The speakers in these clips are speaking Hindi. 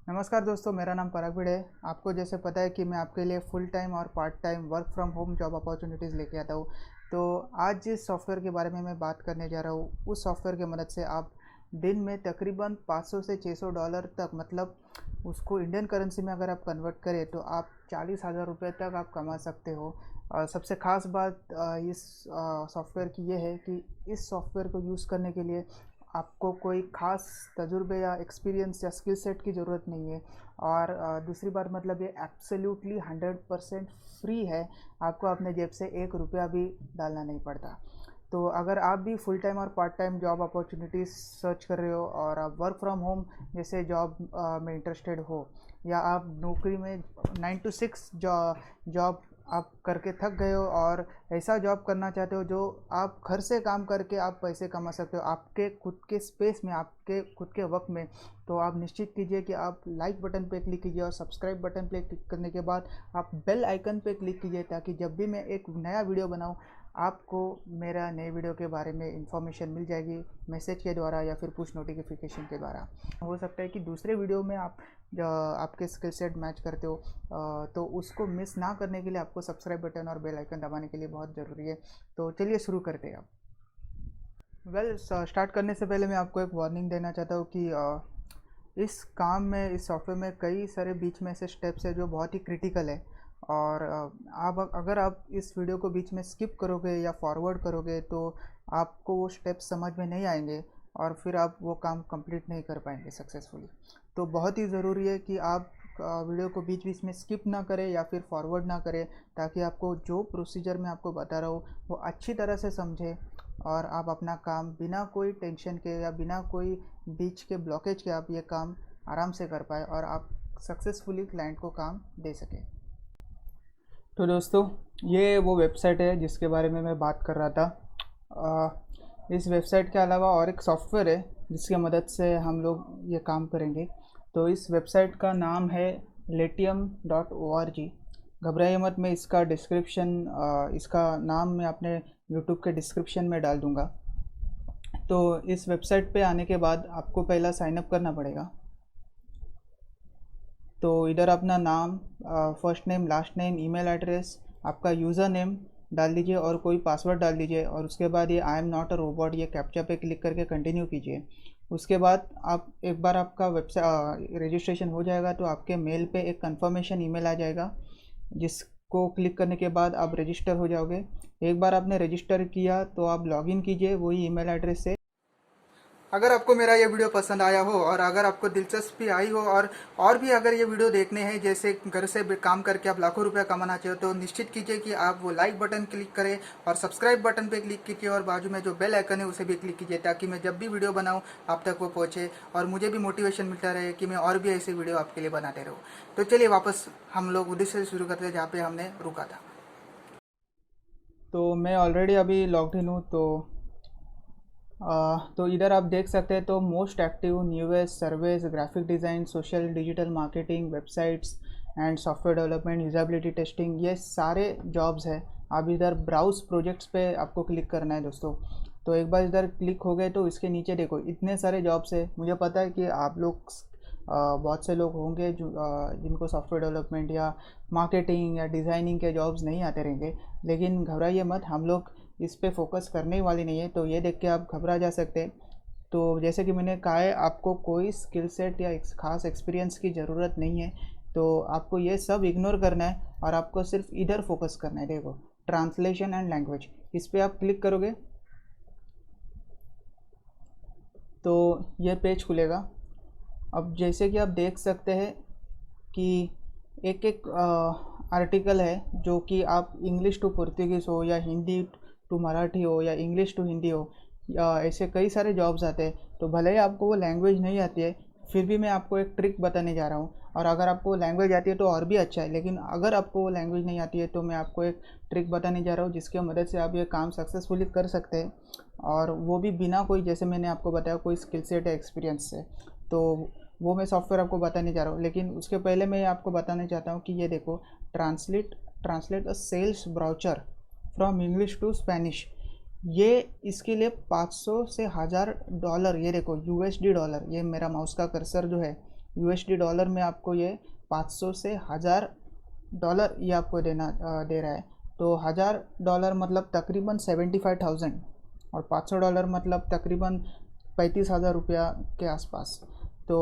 नमस्कार दोस्तों, मेरा नाम पराग भिड़े है। आपको जैसे पता है कि मैं आपके लिए फुल टाइम और part time work from home job opportunities लेके आता हूँ। तो आज जिस सॉफ्टवेयर के बारे में मैं बात करने जा रहा हूँ, उस सॉफ्टवेयर की मदद से आप दिन में तकरीबन 500 से $600 तक, मतलब उसको इंडियन करेंसी में अगर आप कन्वर्ट करें तो आप 40,000 रुपये तक आप कमा सकते हो। और सबसे ख़ास बात इस सॉफ्टवेयर की ये है कि इस सॉफ्टवेयर को यूज़ करने के लिए आपको कोई ख़ास तजुर्बे या एक्सपीरियंस या स्किल सेट की ज़रूरत नहीं है। और दूसरी बात, मतलब ये एब्सोल्युटली 100% फ्री है। आपको अपने जेब से एक रुपया भी डालना नहीं पड़ता। तो अगर आप भी फुल टाइम और part time job opportunities search कर रहे हो और आप वर्क फ्रॉम होम जैसे जॉब में इंटरेस्टेड हो, या आप नौकरी में 9 to 6 जॉब आप करके थक गए हो और ऐसा जॉब करना चाहते हो जो आप घर से काम करके आप पैसे कमा सकते हो आपके खुद के स्पेस में, आपके खुद के वक्त में, तो आप निश्चित कीजिए कि आप लाइक बटन पे क्लिक कीजिए और सब्सक्राइब बटन पे क्लिक करने के बाद आप बेल आइकन पे क्लिक कीजिए, ताकि जब भी मैं एक नया वीडियो बनाऊं आपको मेरा नए वीडियो के बारे में इंफॉर्मेशन मिल जाएगी, मैसेज के द्वारा या फिर पुश नोटिफिकेशन के द्वारा। हो सकता है कि दूसरे वीडियो में आप आपके स्किल सेट मैच करते हो, तो उसको मिस ना करने के लिए आपको सब्सक्राइब बटन और बेल आइकन दबाने के लिए बहुत ज़रूरी है। तो चलिए शुरू करते हैं अब। स्टार्ट करने से पहले मैं आपको एक वार्निंग देना चाहता हूँ कि इस काम में, इस सॉफ्टवेयर में कई सारे बीच में ऐसे स्टेप्स है जो बहुत ही क्रिटिकल है। और आप अगर आप इस वीडियो को बीच में स्किप करोगे या फॉरवर्ड करोगे तो आपको वो स्टेप्स समझ में नहीं आएंगे और फिर आप वो काम कंप्लीट नहीं कर पाएंगे सक्सेसफुली। तो बहुत ही ज़रूरी है कि आप वीडियो को बीच बीच में स्किप ना करें या फिर फॉरवर्ड ना करें, ताकि आपको जो प्रोसीजर मैं आपको बता रहा हूँ वो अच्छी तरह से समझें और आप अपना काम बिना कोई टेंशन के या बिना कोई बीच के ब्लॉकेज के आप ये काम आराम से कर पाए और आप सक्सेसफुली क्लाइंट को काम दे सकें। तो दोस्तों, ये वो वेबसाइट है जिसके बारे में मैं बात कर रहा था। इस वेबसाइट के अलावा और एक सॉफ्टवेयर है जिसकी मदद से हम लोग ये काम करेंगे। तो इस वेबसाइट का नाम है latium.org। घबराइए मत, मैं इसका डिस्क्रिप्शन, इसका नाम मैं अपने यूट्यूब के डिस्क्रिप्शन में डाल दूँगा। तो इस वेबसाइट पे आने के बाद आपको पहला साइन अप करना पड़ेगा। तो इधर अपना नाम, first name, last name, email address, आपका यूज़र नेम डाल दीजिए और कोई पासवर्ड डाल दीजिए। और उसके बाद ये I am not a robot, ये कैप्चा पे क्लिक करके कंटिन्यू कीजिए। उसके बाद आप एक बार आपका वेबसाइट रजिस्ट्रेशन हो जाएगा तो आपके मेल पे एक कंफर्मेशन ईमेल आ जाएगा, जिसको क्लिक करने के बाद आप रजिस्टर हो जाओगे। एक बार आपने रजिस्टर किया तो आप लॉगिन कीजिए वही ईमेल एड्रेस से। अगर आपको मेरा ये वीडियो पसंद आया हो और अगर आपको दिलचस्पी आई हो और भी अगर ये वीडियो देखने हैं, जैसे घर से भी काम करके आप लाखों रुपया कमाना चाहते हो, तो निश्चित कीजिए कि आप वो लाइक बटन क्लिक करें और सब्सक्राइब बटन पे क्लिक कीजिए और बाजू में जो बेल आइकन है उसे भी क्लिक कीजिए, ताकि मैं जब भी वीडियो बनाऊँ आप तक वो पहुँचे और मुझे भी मोटिवेशन मिलता रहे कि मैं और भी ऐसे वीडियो आपके लिए बनाते रहूँ। तो चलिए वापस हम लोग उद्देश्य से शुरू करते हैं जहाँ पे हमने रुका था। तो मैं ऑलरेडी अभी लॉग्ड इन हूँ। तो इधर आप देख सकते हैं, तो most active newest surveys, graphic design, social digital marketing, websites and software development, usability testing, ये सारे जॉब्स हैं। आप इधर ब्राउज प्रोजेक्ट्स पे आपको क्लिक करना है दोस्तों। तो एक बार इधर क्लिक हो गए तो इसके नीचे देखो इतने सारे जॉब्स है। मुझे पता है कि आप लोग बहुत से लोग होंगे जो जिनको सॉफ्टवेयर डेवलपमेंट या मार्केटिंग या डिज़ाइनिंग के जॉब्स नहीं आते रहेंगे, लेकिन घबराइए मत, हम लोग इस पे फोकस करने वाली नहीं है। तो ये देख के आप घबरा जा सकते हैं। तो जैसे कि मैंने कहा है, आपको कोई स्किल सेट या खास एक्सपीरियंस की ज़रूरत नहीं है। तो आपको ये सब इग्नोर करना है और आपको सिर्फ इधर फोकस करना है। देखो, ट्रांसलेशन एंड लैंग्वेज, इस पर आप क्लिक करोगे तो ये पेज खुलेगा। अब जैसे कि आप देख सकते हैं कि एक एक आर्टिकल है जो कि आप इंग्लिश टू पुर्तगीज़ हो या हिंदी टू मराठी हो या इंग्लिश टू हिंदी हो, या ऐसे कई सारे जॉब्स आते हैं। तो भले ही आपको वो लैंग्वेज नहीं आती है, फिर भी मैं आपको एक ट्रिक बताने जा रहा हूँ। और अगर आपको लैंग्वेज आती है तो और भी अच्छा है, लेकिन अगर आपको वो लैंग्वेज नहीं आती है तो मैं आपको एक ट्रिक बताने जा रहा हूँ जिसकी मदद से आप ये काम सक्सेसफुली कर सकते हैं, और वो भी बिना कोई, जैसे मैंने आपको बताया, कोई स्किल सेट या एक्सपीरियंस से। तो वो मैं सॉफ्टवेयर आपको बताने जा रहा हूँ, लेकिन उसके पहले मैं आपको बताना चाहता हूँ कि ये देखो, translate translate a sales brochure from English to Spanish, ये इसके लिए 500 से $1000, ये देखो यूएसडी डॉलर, ये मेरा माउस का कर्सर जो है यूएसडी डॉलर में आपको ये 500 से $1000 ये आपको दे रहा है। तो $1000 मतलब तकरीबन 75,000 और $500 मतलब तकरीबन 35,000 रुपया के आसपास। तो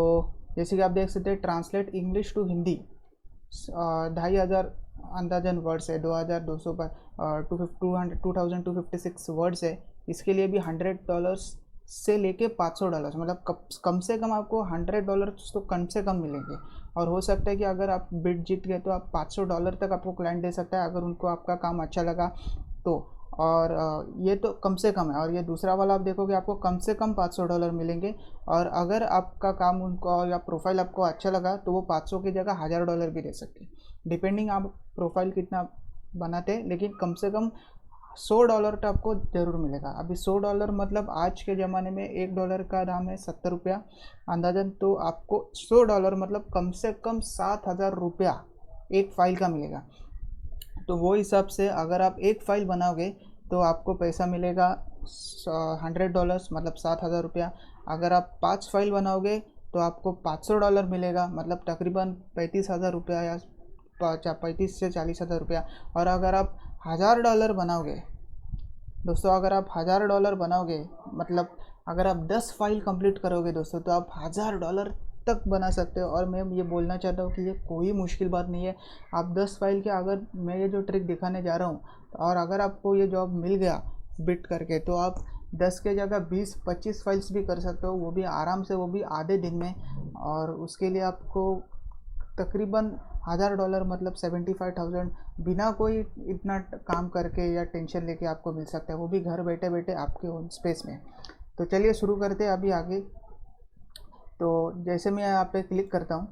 जैसे कि आप देख सकते हैं, ट्रांसलेट इंग्लिश टू हिंदी 2,500 अंदाजन वर्ड्स है, 2,200 पर 2,256 वर्ड्स है। इसके लिए भी $100 से लेके $500 मतलब कम से कम आपको $100 तो कम से कम मिलेंगे। और हो सकता है कि अगर आप बिड जीत गए तो आप $500 तक आपको क्लाइंट दे सकता है, अगर उनको आपका काम अच्छा लगा तो। और ये तो कम से कम है। और ये दूसरा वाला आप देखोगे आपको कम से कम $500 मिलेंगे। और अगर आपका काम उनको या प्रोफाइल आपको अच्छा लगा तो वो 500 की जगह $1000 भी दे सकते हैं, डिपेंडिंग आप प्रोफाइल कितना बनाते हैं। लेकिन कम से कम $100 तो आपको ज़रूर मिलेगा। अभी $100 मतलब आज के ज़माने में $1 का दाम है 70 रुपया अंदाजन। तो आपको $100 मतलब कम से कम 7,000 रुपया एक फ़ाइल का मिलेगा। तो वो हिसाब से अगर आप एक फ़ाइल बनाओगे तो आपको पैसा मिलेगा $100 मतलब 7,000 रुपया। अगर आप 5 फाइल बनाओगे तो आपको $500 मिलेगा, मतलब तकरीबन 35,000 रुपया या 35 से 40,000 रुपया। और अगर आप $1,000 बनाओगे दोस्तों, अगर आप $1,000 बनाओगे मतलब अगर आप 10 फाइल कंप्लीट करोगे दोस्तों तो आप $1,000 तक बना सकते हो। और मैं ये बोलना चाहता हूँ कि ये कोई मुश्किल बात नहीं है। आप 10 फाइल के, अगर मैं ये जो ट्रिक दिखाने जा रहा हूँ और अगर आपको ये जॉब मिल गया बिट करके, तो आप 10 के जगह 20-25 फाइल्स भी कर सकते हो, वो भी आराम से, वो भी आधे दिन में। और उसके लिए आपको तकरीबन $1,000 मतलब 75,000 बिना कोई इतना काम करके या टेंशन लेके आपको मिल सकता है, वो भी घर बैठे बैठे आपके ओन स्पेस में। तो चलिए शुरू करते हैं अभी आगे। तो जैसे मैं यहाँ पे क्लिक करता हूँ,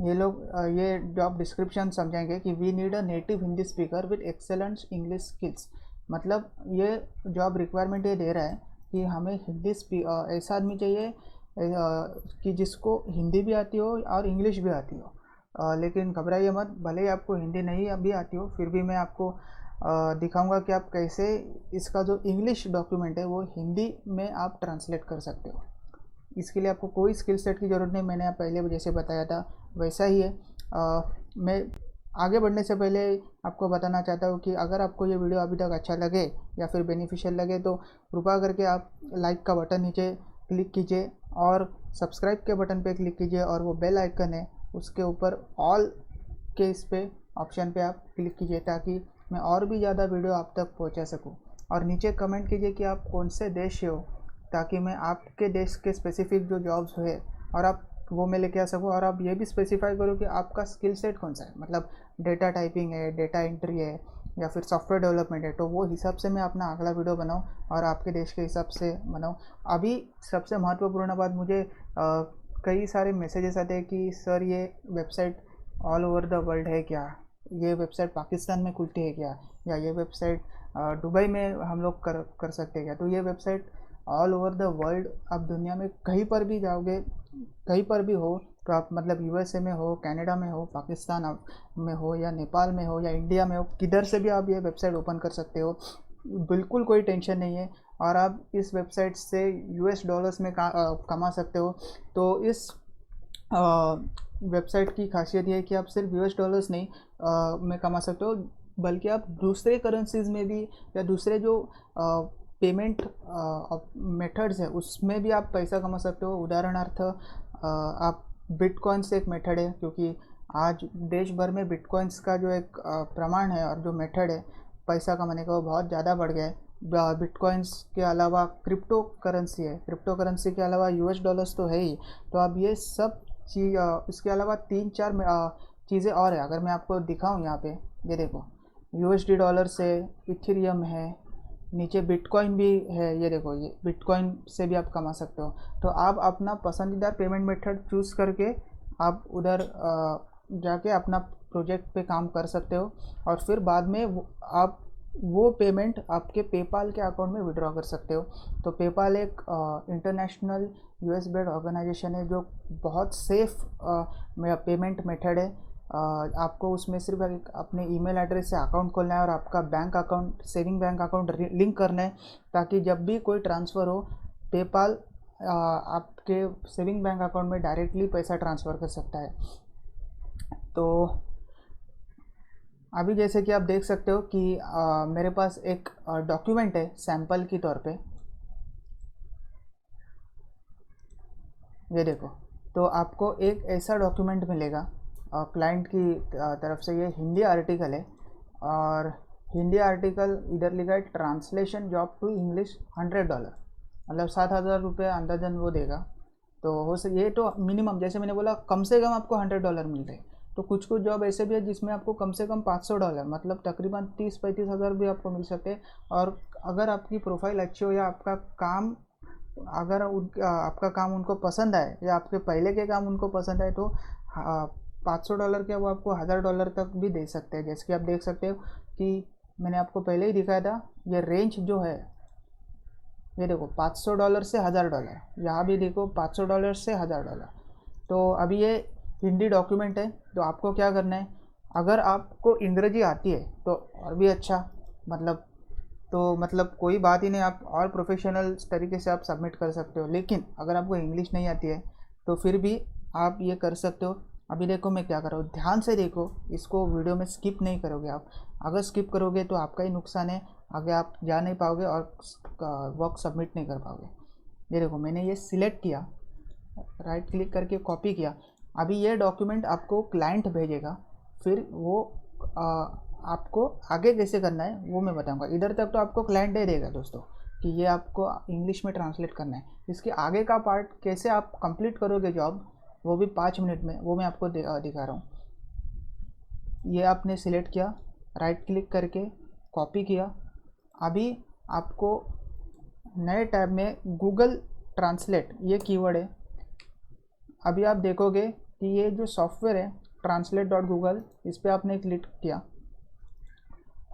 ये लोग ये जॉब डिस्क्रिप्शन समझाएंगे कि we need a native Hindi speaker with excellent English skills. मतलब ये जॉब रिक्वायरमेंट ये दे रहा है कि हमें ऐसा आदमी चाहिए कि जिसको हिंदी भी आती हो और इंग्लिश भी आती हो। लेकिन घबराइए मत, भले ही आपको हिंदी नहीं अभी आती हो, फिर भी मैं आपको दिखाऊंगा कि आप कैसे इसका जो इंग्लिश डॉक्यूमेंट है वो हिंदी में आप ट्रांसलेट कर सकते हो। इसके लिए आपको कोई स्किल सेट की ज़रूरत नहीं, मैंने आप पहले जैसे बताया था वैसा ही है। मैं आगे बढ़ने से पहले आपको बताना चाहता हूँ कि अगर आपको ये वीडियो अभी तक अच्छा लगे या फिर बेनिफिशियल लगे तो कृपा करके आप लाइक का बटन नीचे क्लिक कीजिए और सब्सक्राइब के बटन पे क्लिक कीजिए, और वो बेल आइकन है उसके ऊपर ऑल के इस पे ऑप्शन पे आप क्लिक कीजिए ताकि मैं और भी ज़्यादा वीडियो आप तक पहुँचा सकूँ। और नीचे कमेंट कीजिए कि आप कौन से देश से हो, ताकि मैं आपके देश के स्पेसिफिक जो जॉब्स है और आप वो मैं लेके आ सकूँ। और आप ये भी स्पेसिफाई करो कि आपका स्किल सेट कौन सा है, मतलब डेटा टाइपिंग है, डेटा एंट्री है या फिर सॉफ्टवेयर डेवलपमेंट है, तो वो हिसाब से मैं अपना अगला वीडियो बनाऊँ और आपके देश के हिसाब से बनाऊँ। अभी सबसे महत्वपूर्ण बात, मुझे कई सारे मैसेजेस आते हैं कि सर ये website all over the world है क्या, ये वेबसाइट पाकिस्तान में खुलती है क्या, या ये वेबसाइट दुबई में हम लोग कर सकते हैं क्या। तो ये website all over the world, आप दुनिया में कहीं पर भी जाओगे, कहीं पर भी हो, तो आप मतलब यूएसए में हो, कनाडा में हो, पाकिस्तान में हो, या नेपाल में हो, या इंडिया में हो, किधर से भी आप ये वेबसाइट ओपन कर सकते हो, बिल्कुल कोई टेंशन नहीं है। और आप इस वेबसाइट से $US में कमा सकते हो। तो इस वेबसाइट की खासियत ये है कि आप सिर्फ $US नहीं में कमा सकते हो, बल्कि आप दूसरे करेंसीज में भी या दूसरे जो पेमेंट मेथड्स है उसमें भी आप पैसा कमा सकते हो। उदाहरणार्थ आप बिटकॉइंस एक मेथड है, क्योंकि आज देश भर में बिटकॉइंस का जो एक प्रमाण है और जो मेथड है पैसा कमाने का वो बहुत ज़्यादा बढ़ गया है। बिटकॉइंस के अलावा क्रिप्टो करेंसी है, क्रिप्टो करेंसी के अलावा $US तो है ही। तो अब ये सब चीज़, इसके अलावा 3-4 चीज़ें और है। अगर मैं आपको दिखाऊं यहाँ पे, ये देखो $USD है, इथेरियम है, नीचे बिटकॉइन भी है, ये देखो ये बिटकॉइन से भी आप कमा सकते हो। तो आप अपना पसंदीदा पेमेंट मेथड चूज़ करके आप उधर जाके अपना प्रोजेक्ट पे काम कर सकते हो, और फिर बाद में आप वो पेमेंट आपके पेपाल के अकाउंट में विड्रॉ कर सकते हो। तो पेपाल एक इंटरनेशनल US बेस्ड ऑर्गेनाइजेशन है जो बहुत सेफ पेमेंट मेथड है। आपको उसमें सिर्फ एक अपने ईमेल एड्रेस से अकाउंट खोलना है और आपका bank account, saving bank account link करना है, ताकि जब भी कोई ट्रांसफ़र हो पेपाल आपके सेविंग बैंक अकाउंट में डायरेक्टली पैसा ट्रांसफ़र कर सकता है। तो अभी जैसे कि आप देख सकते हो कि मेरे पास एक डॉक्यूमेंट है सैंपल की तौर पे, ये देखो। तो आपको एक ऐसा डॉक्यूमेंट मिलेगा क्लाइंट की तरफ से। ये हिंदी आर्टिकल है और हिंदी आर्टिकल इधर लिखा है ट्रांसलेशन जॉब टू इंग्लिश $100, मतलब 7,000 रुपये अंदाजन वो देगा। तो हो सके ये तो मिनिमम, जैसे मैंने बोला कम से कम आपको $100 मिल रहे। तो कुछ कुछ जॉब ऐसे भी है जिसमें आपको कम से कम $500, मतलब तकरीबन 30-35 हज़ार भी आपको मिल सकते हैं। और अगर आपकी प्रोफाइल अच्छी हो या आपका काम, अगर आपका काम उनको पसंद आए या आपके पहले के काम उनको पसंद आए, तो $500 के वो आपको $1,000 तक भी दे सकते हैं। जैसे कि आप देख सकते हो कि मैंने आपको पहले ही दिखाया था, ये रेंज जो है ये देखो $500 से $1,000, यहाँ भी देखो $500 से $1,000। तो अभी ये हिंदी डॉक्यूमेंट है। तो आपको क्या करना है, अगर आपको अंग्रेजी आती है तो और भी अच्छा, मतलब तो मतलब कोई बात ही नहीं, आप और प्रोफेशनल तरीके से आप सबमिट कर सकते हो। लेकिन अगर आपको इंग्लिश नहीं आती है तो फिर भी आप ये कर सकते हो। अभी देखो मैं क्या कर रहा हूँ, ध्यान से देखो, इसको वीडियो में स्किप नहीं करोगे आप। अगर स्किप करोगे तो आपका ही नुकसान है, आगे आप जा नहीं पाओगे और वर्क सबमिट नहीं कर पाओगे। ये देखो मैंने ये सिलेक्ट किया, राइट क्लिक करके कॉपी किया। अभी ये डॉक्यूमेंट आपको क्लाइंट भेजेगा, फिर वो आपको आगे कैसे करना है वो मैं बताऊंगा। इधर तक तो आपको क्लाइंट दे देगा दोस्तों कि ये आपको इंग्लिश में ट्रांसलेट करना है। इसके आगे का पार्ट कैसे आप कंप्लीट करोगे जॉब, वो भी 5 मिनट में, वो मैं आपको दिखा रहा हूँ। ये आपने सिलेक्ट किया, राइट क्लिक करके कॉपी किया। अभी आपको नए टैब में गूगल ट्रांसलेट ये कीवर्ड है। अभी आप देखोगे कि ये जो सॉफ्टवेयर है translate.google, इस पर आपने क्लिक किया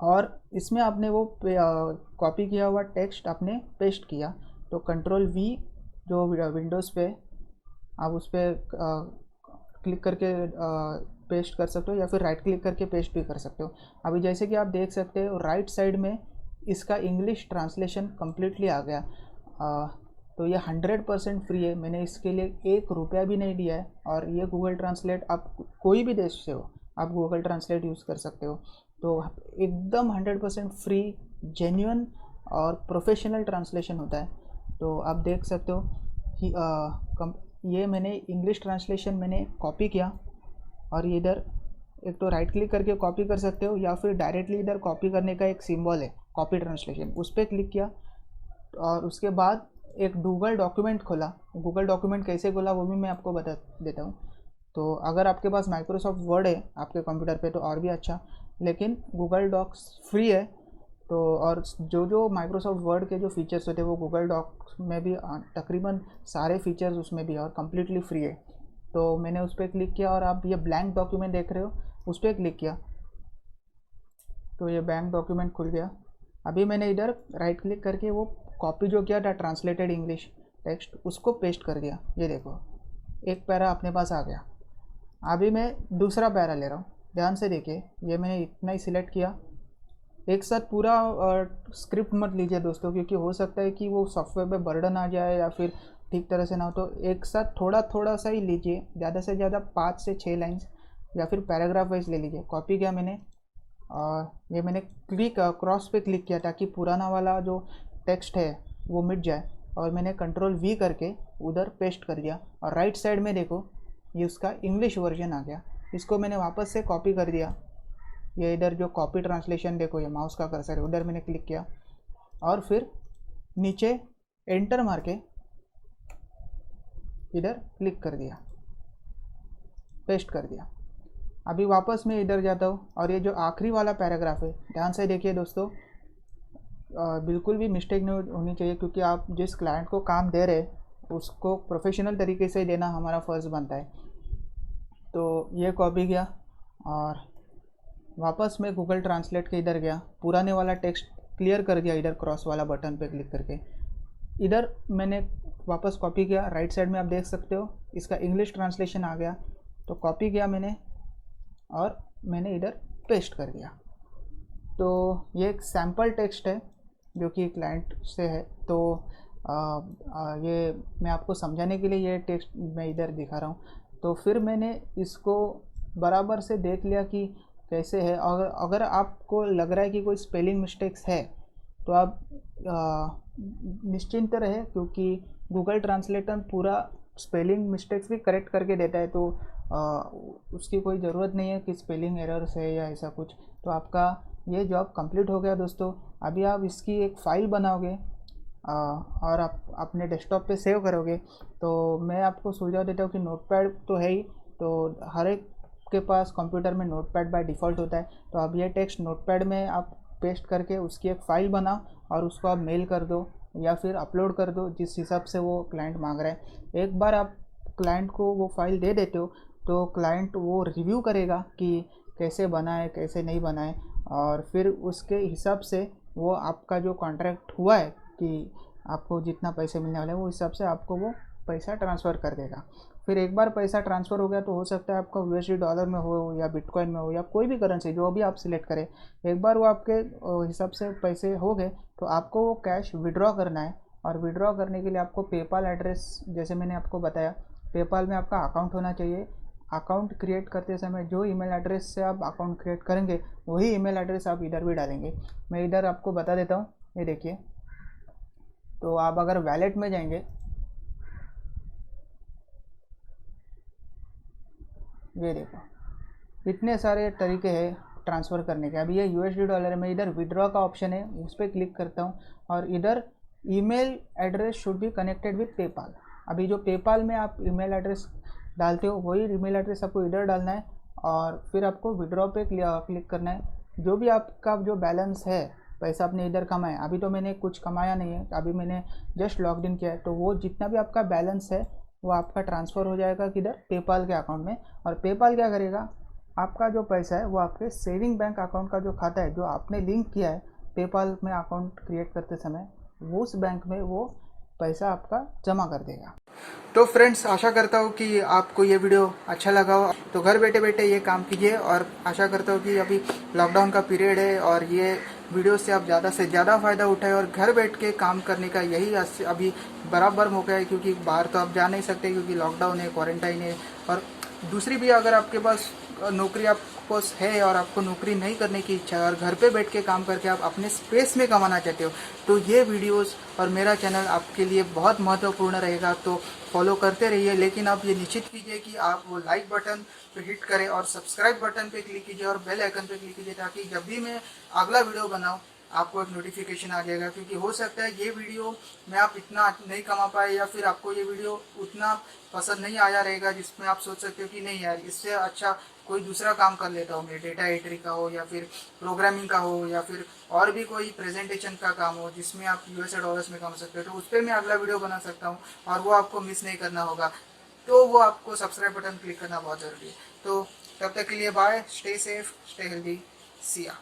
और इसमें आपने वो कॉपी किया हुआ टेक्स्ट आपने पेस्ट किया। तो कंट्रोल वी जो विंडोज़ पे आप उस पर क्लिक करके पेस्ट कर सकते हो, या फिर राइट क्लिक करके पेस्ट भी कर सकते हो। अभी जैसे कि आप देख सकते हो राइट साइड में इसका इंग्लिश ट्रांसलेशन कम्प्लीटली आ गया। तो ये 100% फ्री है, मैंने इसके लिए ₹1 भी नहीं दिया है। और ये गूगल ट्रांसलेट आप कोई भी देश से हो, आप गूगल ट्रांसलेट यूज़ कर सकते हो। तो एकदम 100% फ्री, जेन्युइन और प्रोफेशनल ट्रांसलेशन होता है। तो आप देख सकते हो कि ये मैंने इंग्लिश ट्रांसलेशन मैंने कॉपी किया और ये इधर एक तो राइट क्लिक करके कॉपी कर सकते हो, या फिर डायरेक्टली इधर कॉपी करने का एक सिंबल है कॉपी ट्रांसलेशन, उस पर क्लिक किया। और उसके बाद एक गूगल डॉक्यूमेंट खोला। गूगल डॉक्यूमेंट कैसे खोला वो भी मैं आपको बता देता हूँ। तो अगर आपके पास माइक्रोसॉफ्ट वर्ड है आपके कंप्यूटर पे तो और भी अच्छा, लेकिन गूगल डॉक्स फ्री है। तो और जो जो माइक्रोसॉफ्ट वर्ड के जो फीचर्स होते हैं वो गूगल डॉक्स में भी तकरीबन सारे फीचर्स उसमें भी, और कम्प्लीटली फ्री है। तो मैंने उस पर क्लिक किया और आप ये ब्लैंक डॉक्यूमेंट देख रहे हो, उस पर क्लिक किया तो ये ब्लैंक डॉक्यूमेंट खुल गया। अभी मैंने इधर राइट क्लिक करके वो कॉपी जो किया था ट्रांसलेटेड इंग्लिश टेक्स्ट, उसको पेस्ट कर दिया। ये देखो एक पैरा अपने पास आ गया। अभी मैं दूसरा पैरा ले रहा हूँ, ध्यान से देखिए। ये मैंने इतना ही सिलेक्ट किया। एक साथ पूरा स्क्रिप्ट मत लीजिए दोस्तों, क्योंकि हो सकता है कि वो सॉफ्टवेयर पे बर्डन आ जाए या फिर ठीक तरह से ना हो। तो एक साथ थोड़ा थोड़ा सा ही लीजिए, ज़्यादा से ज़्यादा 5 से 6 लाइन्स या फिर पैराग्राफ वाइज ले लीजिए। कॉपी किया मैंने और ये मैंने क्रॉस पे क्लिक किया ताकि पुराना वाला जो टेक्स्ट है वो मिट जाए, और मैंने कंट्रोल वी करके उधर पेस्ट कर दिया। और राइट साइड में देखो ये उसका इंग्लिश वर्जन आ गया। इसको मैंने वापस से कॉपी कर दिया। ये इधर जो कॉपी ट्रांसलेशन देखो, ये माउस का कर्सर है, उधर मैंने क्लिक किया और फिर नीचे एंटर मार के इधर क्लिक कर दिया, पेस्ट कर दिया। अभी वापस मैं इधर जाता हूँ और ये जो आखिरी वाला पैराग्राफ है, ध्यान से देखिए दोस्तों, बिल्कुल भी मिस्टेक नहीं होनी चाहिए, क्योंकि आप जिस क्लाइंट को काम दे रहे उसको प्रोफेशनल तरीके से देना हमारा फ़र्ज़ बनता है। तो ये कॉपी किया और वापस मैं गूगल ट्रांसलेट के इधर गया, पुराने वाला टेक्स्ट क्लियर कर दिया इधर क्रॉस वाला बटन पे क्लिक करके। इधर मैंने वापस कॉपी किया, राइट साइड में आप देख सकते हो इसका इंग्लिश ट्रांसलेशन आ गया। तो कॉपी किया मैंने और मैंने इधर पेस्ट कर दिया। तो ये एक सैम्पल टेक्स्ट है जो कि क्लाइंट से है। तो ये मैं आपको समझाने के लिए ये टेक्स्ट मैं इधर दिखा रहा हूँ। तो फिर मैंने इसको बराबर से देख लिया कि कैसे है। अगर अगर आपको लग रहा है कि कोई स्पेलिंग मिस्टेक्स है तो आप निश्चिंत रहे, क्योंकि गूगल ट्रांसलेटर पूरा स्पेलिंग मिस्टेक्स भी करेक्ट करके देता है। तो उसकी कोई ज़रूरत नहीं है कि स्पेलिंग एरर्स है या ऐसा कुछ। तो आपका ये जॉब कंप्लीट हो गया दोस्तों। अभी आप इसकी एक फ़ाइल बनाओगे और आप अपने डेस्कटॉप पे सेव करोगे। तो मैं आपको सुझाव देता हूँ कि नोटपैड तो है ही, तो हर एक के पास कंप्यूटर में नोटपैड बाय डिफ़ॉल्ट होता है। तो अब ये टेक्स्ट नोटपैड में आप पेस्ट करके उसकी एक फ़ाइल बनाओ और उसको आप मेल कर दो या फिर अपलोड कर दो जिस हिसाब से वो क्लाइंट मांग रहा है। एक बार आप क्लाइंट को वो फाइल दे देते हो तो क्लाइंट वो रिव्यू करेगा कि कैसे बना है कैसे नहीं बना है, और फिर उसके हिसाब से वो आपका जो कॉन्ट्रैक्ट हुआ है कि आपको जितना पैसे मिलने वाले हैं वो हिसाब से आपको वो पैसा ट्रांसफ़र कर देगा। फिर एक बार पैसा ट्रांसफ़र हो गया तो हो सकता है आपका यूएसडी डॉलर में हो या बिटकॉइन में हो या कोई भी करेंसी जो भी आप सिलेक्ट करें। एक बार वो आपके हिसाब से पैसे हो गए तो आपको वो कैश विड्रॉ करना है। और विड्रॉ करने के लिए आपको पेपाल एड्रेस, जैसे मैंने आपको बताया, पेपाल में आपका अकाउंट होना चाहिए। अकाउंट क्रिएट करते समय जो ईमेल एड्रेस से आप अकाउंट क्रिएट करेंगे वही ईमेल एड्रेस आप इधर भी डालेंगे। मैं इधर आपको बता देता हूँ, ये देखिए। तो आप अगर वैलेट में जाएंगे, ये देखो इतने सारे तरीके हैं ट्रांसफ़र करने के। अभी ये यूएसडी डॉलर में इधर विड्रॉ का ऑप्शन है, उस पर क्लिक करता हूँ और इधर email address should be connected with PayPal. अभी जो पेपाल में आप ईमेल एड्रेस डालते हो वही ईमेल एड्रेस आपको इधर डालना है और फिर आपको विड्रॉ पे क्लिक करना है। जो भी आपका जो बैलेंस है, पैसा आपने इधर कमाया, अभी तो मैंने कुछ कमाया नहीं है, अभी मैंने जस्ट लॉग इन किया है, तो वो जितना भी आपका बैलेंस है वो आपका ट्रांसफ़र हो जाएगा किधर, पेपाल के अकाउंट में। और पेपाल क्या करेगा, आपका जो पैसा है वो आपके सेविंग बैंक अकाउंट का जो खाता है जो आपने लिंक किया है पेपाल में अकाउंट क्रिएट करते समय, वो उस बैंक में वो पैसा आपका जमा कर देगा। तो फ्रेंड्स, आशा करता हूँ कि आपको ये वीडियो अच्छा लगा हो। तो घर बैठे बैठे ये काम कीजिए और आशा करता हूँ कि अभी लॉकडाउन का पीरियड है और ये वीडियो से आप ज़्यादा से ज़्यादा फ़ायदा उठाएं और घर बैठ के काम करने का यही अभी बराबर मौका है, क्योंकि बाहर तो आप जा नहीं सकते क्योंकि लॉकडाउन है, क्वारंटाइन है। और दूसरी भी, अगर आपके पास नौकरी आपको है और आपको नौकरी नहीं करने की इच्छा है और घर पे बैठ के काम करके आप अपने स्पेस में कमाना चाहते हो, तो ये वीडियोस और मेरा चैनल आपके लिए बहुत महत्वपूर्ण रहेगा। तो फॉलो करते रहिए, लेकिन आप ये निश्चित कीजिए कि आप वो लाइक बटन पे हिट करें और सब्सक्राइब बटन पे क्लिक कीजिए और बेल आइकन पे क्लिक कीजिए, ताकि जब भी मैं अगला वीडियो बनाऊं आपको एक नोटिफिकेशन आ जाएगा। क्योंकि हो सकता है ये वीडियो में आप इतना नहीं कमा पाए या फिर आपको ये वीडियो उतना पसंद नहीं आया रहेगा जिसमें आप सोच सकते हो कि नहीं यार, इससे अच्छा कोई दूसरा काम कर लेता हूँ, मैं डेटा एंट्री का हो या फिर प्रोग्रामिंग का हो या फिर और भी कोई प्रेजेंटेशन का काम हो जिसमें आप यूएसए डॉलर्स में कमा सकते हो, तो उस पर मैं अगला वीडियो बना सकता हूँ और वो आपको मिस नहीं करना होगा। तो वो आपको सब्सक्राइब बटन क्लिक करना बहुत ज़रूरी है। तो तब तक के लिए bye, stay safe, stay healthy, Siya.